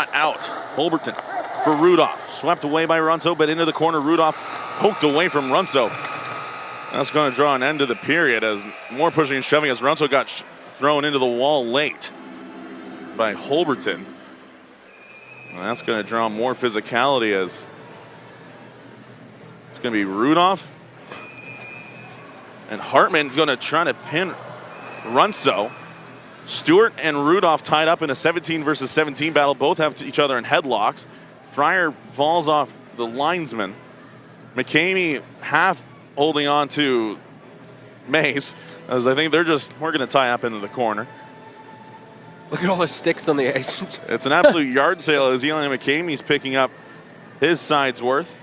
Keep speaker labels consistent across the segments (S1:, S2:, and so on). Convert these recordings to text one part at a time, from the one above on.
S1: shot out. Holberton for Rudolph. Swept away by Runso, but into the corner. Rudolph poked away from Runso. That's going to draw an end to the period as more pushing and shoving as Runso got thrown into the wall late by Holberton. And that's going to draw more physicality as it's going to be Rudolph. And Hartman's going to try to pin Runso. Stewart and Rudolph tied up in a 17 versus 17 battle. Both have each other in headlocks. Fryer falls off the linesman. McCamey half holding on to Mace, as I think we're going to tie up into the corner.
S2: Look at all the sticks on the ice.
S1: It's an absolute yard sale as Eli McCamey's picking up his side's worth.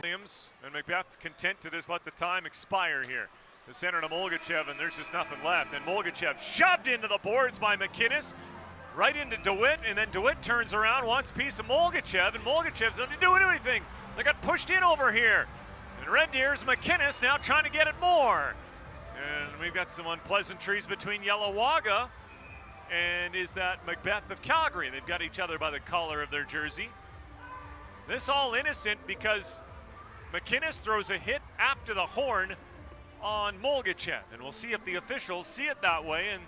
S3: Williams and Macbeth content to just let the time expire here. The center to Molgachev, and there's just nothing left. And Molgachev shoved into the boards by McInnes, right into DeWitt, and then DeWitt turns around, wants a piece of Molgachev, and Molgachev's not doing anything. They got pushed in over here. And Red Deer's McInnes now trying to get it more. And we've got some unpleasantries between Yellowwaga and is that Macbeth of Calgary. They've got each other by the collar of their jersey. This all innocent because McInnes throws a hit after the horn on Molgachev. And we'll see if the officials see it that way and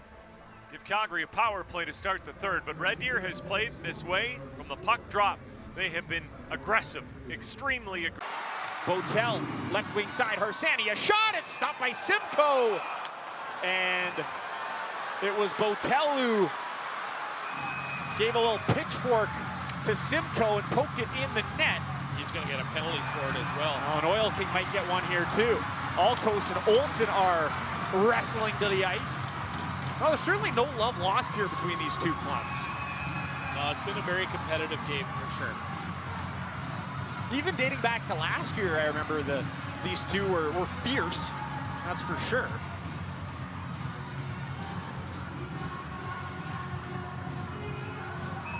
S3: give Calgary a power play to start the third. But Red Deer has played this way from the puck drop. They have been aggressive, extremely aggressive.
S4: Botel, left wing side, Harsani, a shot, it's stopped by Simcoe. And it was Botel who gave a little pitchfork to Simcoe and poked it in the net.
S5: He's going to get a penalty for it as well.
S4: Oh, and Oil King might get one here too. Alkos and Olsen are wrestling to the ice. Well, there's certainly no love lost here between these two clubs.
S5: No, it's been a very competitive game for sure.
S4: Even dating back to last year, I remember these two were fierce, that's for sure.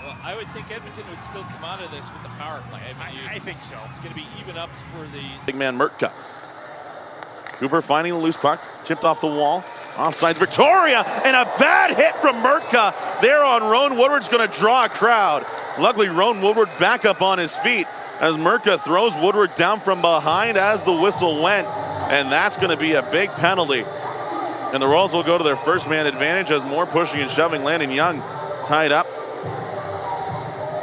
S5: Well, I would think Edmonton would still come out of this with the power play.
S4: I think so.
S5: It's going to be even ups for the
S1: big man Mertka. Cooper finding the loose puck, chipped off the wall. Offsides Victoria, and a bad hit from Mertka there on Roan Woodward's going to draw a crowd. Luckily, Roan Woodward back up on his feet as Mertka throws Woodward down from behind as the whistle went, and that's going to be a big penalty. And the Royals will go to their first man advantage as more pushing and shoving. Landon Young tied up.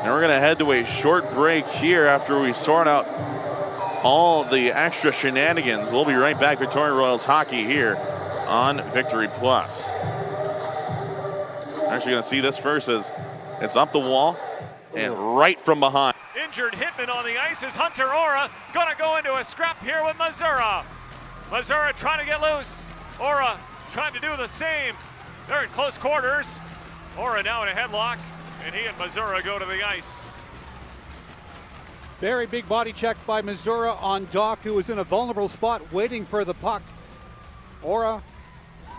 S1: And we're going to head to a short break here after we sort out all the extra shenanigans. We'll be right back. Victoria Royals hockey here on Victory Plus. Actually going to see this first as it's up the wall and right from behind.
S3: Injured Hitman on the ice is Hunter Ora. Gonna go into a scrap here with Mazura. Mazura trying to get loose. Ora trying to do the same. They're in close quarters. Ora now in a headlock, and he and Mazura go to the ice.
S6: Very big body check by Mazura on Doc, who was in a vulnerable spot waiting for the puck. Ora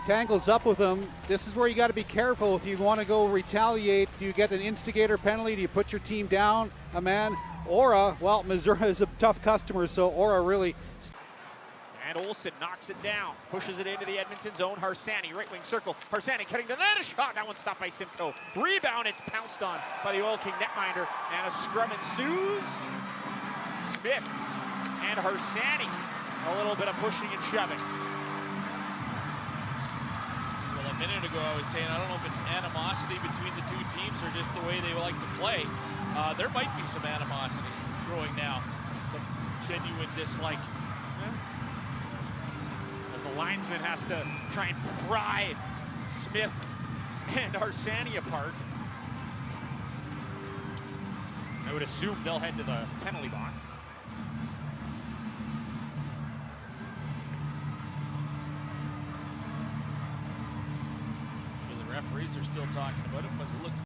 S6: tangles up with him. This is where you got to be careful if you want to go retaliate. Do you get an instigator penalty? Do you put your team down a man? Ora, well, Missouri is a tough customer, so Ora really.
S4: And Olsen knocks it down, pushes it into the Edmonton zone. Harsani, right wing circle. Harsani cutting to the net, a shot. That one stopped by Simcoe. Rebound, it's pounced on by the Oil King netminder, and a scrum ensues. Smith and Harsani, a little bit of pushing and shoving.
S5: A minute ago I was saying I don't know if it's animosity between the two teams or just the way they like to play. There might be some animosity growing now, some genuine dislike.
S4: As the linesman has to try and pry Smith and Harsani apart. I would assume they'll head to the penalty box.
S5: The referees are still talking about it, but it looks